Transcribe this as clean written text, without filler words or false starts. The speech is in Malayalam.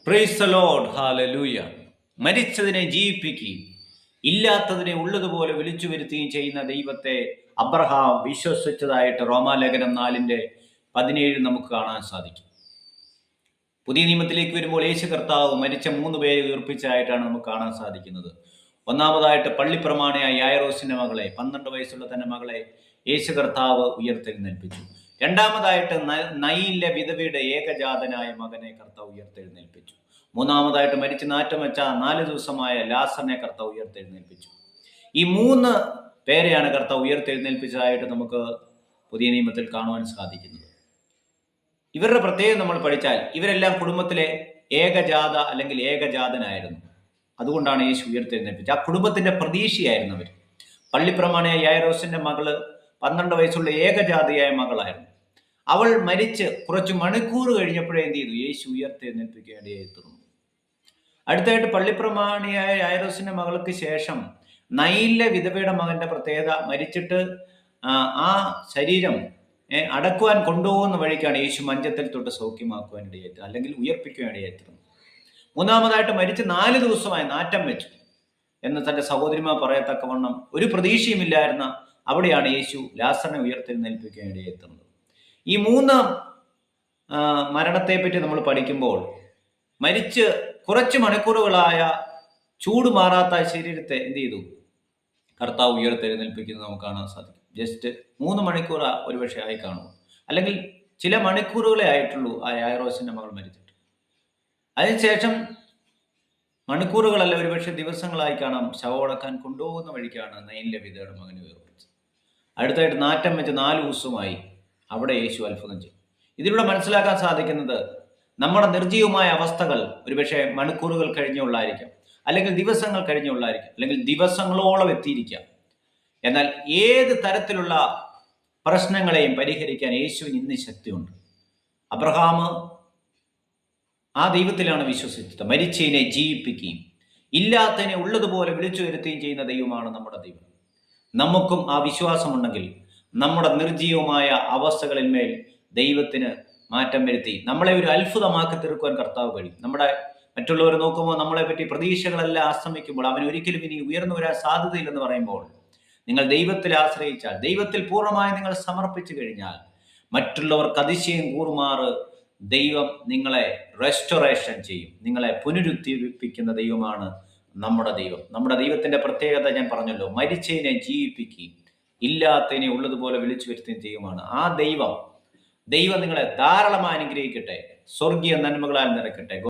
Price the lord, hallelujah. മരിച്ചതിനെ ജീവിപ്പിക്കുകയും ഇല്ലാത്തതിനെ ഉള്ളതുപോലെ വിളിച്ചു വരുത്തുകയും ചെയ്യുന്ന ദൈവത്തെ അബ്രഹാം വിശ്വസിച്ചതായിട്ട് റോമാലേഖനം 4:17 നമുക്ക് കാണാൻ സാധിക്കും. പുതിയ നിയമത്തിലേക്ക് വരുമ്പോൾ യേശു കർത്താവ് മരിച്ച 3 പേരെ ഉയർപ്പിച്ചതായിട്ടാണ് നമുക്ക് കാണാൻ സാധിക്കുന്നത്. ഒന്നാമതായിട്ട് പള്ളിപ്രമാണിയായ യായിറോസിന്റെ മകളെ, 12 വയസ്സുള്ള തന്റെ മകളെ യേശു കർത്താവ് ഉയർത്തെഴുന്നേൽപ്പിച്ചു. രണ്ടാമതായിട്ട് നയിലെ വിധവയുടെ ഏകജാതനായ മകനെ കർത്താവ് ഉയർത്തെഴുന്നേൽപ്പിച്ചു. മൂന്നാമതായിട്ട് മരിച്ച് നാറ്റം വെച്ച 4 ദിവസമായ ലാസറിനെ കർത്താവ് ഉയർത്തെഴുന്നേൽപ്പിച്ചു. ഈ 3 പേരെയാണ് കർത്താവ് ഉയർത്തെഴുന്നേൽപ്പിച്ചതായിട്ട് നമുക്ക് പുതിയ നിയമത്തിൽ കാണുവാൻ സാധിക്കുന്നത്. ഇവരുടെ പ്രത്യേകം നമ്മൾ പഠിച്ചാൽ ഇവരെല്ലാം കുടുംബത്തിലെ ഏകജാത അല്ലെങ്കിൽ ഏകജാതനായിരുന്നു. അതുകൊണ്ടാണ് യേശു ഉയർത്തെഴുന്നേൽപ്പിച്ചത്. ആ കുടുംബത്തിന്റെ പ്രതീക്ഷയായിരുന്നു അവർ. പള്ളിപ്രമാണിയായ യായിറോസിന്റെ മകള് 12 വയസ്സുള്ള ഏകജാതിയായ മകളായിരുന്നു. അവൾ മരിച്ച് കുറച്ച് മണിക്കൂർ കഴിഞ്ഞപ്പോഴേ എന്ത് ചെയ്തു? യേശു ഉയർത്തെഴുന്നേൽപ്പിക്കേണ്ടിയായി തീർന്നു. അടുത്തായിട്ട് പള്ളിപ്രമാണിയായ യായിറോസിന്റെ മകൾക്ക് ശേഷം നയിലെ വിധവയുടെ മകന്റെ പ്രത്യേകത, മരിച്ചിട്ട് ആ ശരീരം അടക്കുവാൻ കൊണ്ടുപോകുന്ന വഴിക്കാണ് യേശു മഞ്ചത്തിൽ തൊട്ട് സൗഖ്യമാക്കുവാൻ ഇടയായി, അല്ലെങ്കിൽ ഉയർപ്പിക്കുവാൻ ഇടയായി തീർന്നു. മൂന്നാമതായിട്ട് മരിച്ച് 4 ദിവസമായി നാറ്റം വെച്ചു എന്ന് തന്റെ സഹോദരിമാർ പറയത്തക്കവണ്ണം ഒരു പ്രതീക്ഷയുമില്ലായിരുന്ന അവിടെയാണ് യേശു ലാസറിനെ ഉയർത്തെഴുന്നേൽപ്പിക്കാൻ ഇടയായി തീർന്നത്. ഈ 3 മരണത്തെപ്പറ്റി നമ്മൾ പഠിക്കുമ്പോൾ മരിച്ച് കുറച്ച് മണിക്കൂറുകളായ ചൂട് മാറാത്ത ശരീരത്തെ എന്ത് ചെയ്തു? കർത്താവ് ഉയർത്തെഴുന്നേൽപ്പിക്കുന്നത് നമുക്ക് കാണാൻ സാധിക്കും. ജസ്റ്റ് 3 മണിക്കൂർ ഒരുപക്ഷെ ആയി കാണും, അല്ലെങ്കിൽ ചില മണിക്കൂറുകളെ ആയിട്ടുള്ളൂ ആ യായിറോസിന്റെ മകൾ മരിച്ചിട്ട്. അതിനുശേഷം മണിക്കൂറുകളല്ല, ഒരുപക്ഷെ ദിവസങ്ങളായി കാണാം, ശവമടക്കാൻ കൊണ്ടുപോകുന്ന വഴിക്കാണ് നയിലെ വിധവയുടെ മകനെ ഉയർപ്പിച്ചത്. അടുത്തായിട്ട് നാറ്റം വെച്ച് 4 ദിവസമായി അവിടെ യേശു അത്ഭുതം ചെയ്തു. ഇതിലൂടെ മനസ്സിലാക്കാൻ സാധിക്കുന്നത്, നമ്മുടെ നിർജ്ജീവമായ അവസ്ഥകൾ ഒരുപക്ഷെ മണിക്കൂറുകൾ കഴിഞ്ഞുള്ളായിരിക്കാം, അല്ലെങ്കിൽ ദിവസങ്ങൾ കഴിഞ്ഞുള്ളായിരിക്കാം, അല്ലെങ്കിൽ ദിവസങ്ങളോളം എത്തിയിരിക്കാം. എന്നാൽ ഏത് തരത്തിലുള്ള പ്രശ്നങ്ങളെയും പരിഹരിക്കാൻ യേശുവിന് ഇന്ന് ശക്തിയുണ്ട്. അബ്രഹാം ആ ദൈവത്തിലാണ് വിശ്വസിച്ചത്. മരിച്ചതിനെ ജീവിപ്പിക്കുകയും ഇല്ലാത്തതിനെ ഉള്ളതുപോലെ വിളിച്ചു വരുത്തുകയും ചെയ്യുന്ന ദൈവമാണ് നമ്മുടെ ദൈവം. നമുക്കും ആ വിശ്വാസമുണ്ടെങ്കിൽ നമ്മുടെ നിർജ്ജീവമായ അവസ്ഥകളിൽ മേൽ ദൈവത്തിന് മാറ്റം വരുത്തി നമ്മളെ ഒരു അത്ഭുതമാക്കി തീർക്കുവാൻ കർത്താവ് കഴിയും. നമ്മുടെ മറ്റുള്ളവർ നോക്കുമ്പോൾ നമ്മളെ പറ്റി പ്രതീക്ഷകളെല്ലാം അസ്തമിക്കുമ്പോൾ അവൻ ഒരിക്കലും ഇനി ഉയർന്നു വരാൻ സാധ്യതയില്ലെന്ന് പറയുമ്പോൾ, നിങ്ങൾ ദൈവത്തിൽ ആശ്രയിച്ചാൽ, ദൈവത്തിൽ പൂർണ്ണമായി നിങ്ങൾ സമർപ്പിച്ചു കഴിഞ്ഞാൽ, മറ്റുള്ളവർക്ക് അതിശയം കൂറുമാറ് ദൈവം നിങ്ങളെ റെസ്റ്റോറേഷൻ ചെയ്യും. നിങ്ങളെ പുനരുദ്ധരിപ്പിക്കുന്ന ദൈവമാണ് നമ്മുടെ ദൈവം. നമ്മുടെ ദൈവത്തിന്റെ പ്രത്യേകത ഞാൻ പറഞ്ഞല്ലോ, മരിച്ചതിനെ ജീവിപ്പിക്കുകയും ഇല്ലാത്തതിനെ ഉള്ളതുപോലെ വിളിച്ചു വരുത്തുകയും ദൈവമാണ്. ആ ദൈവം നിങ്ങളെ ധാരാളമായി അനുഗ്രഹിക്കട്ടെ, സ്വർഗീയ നന്മകളാൽ നിറയ്ക്കട്ടെ.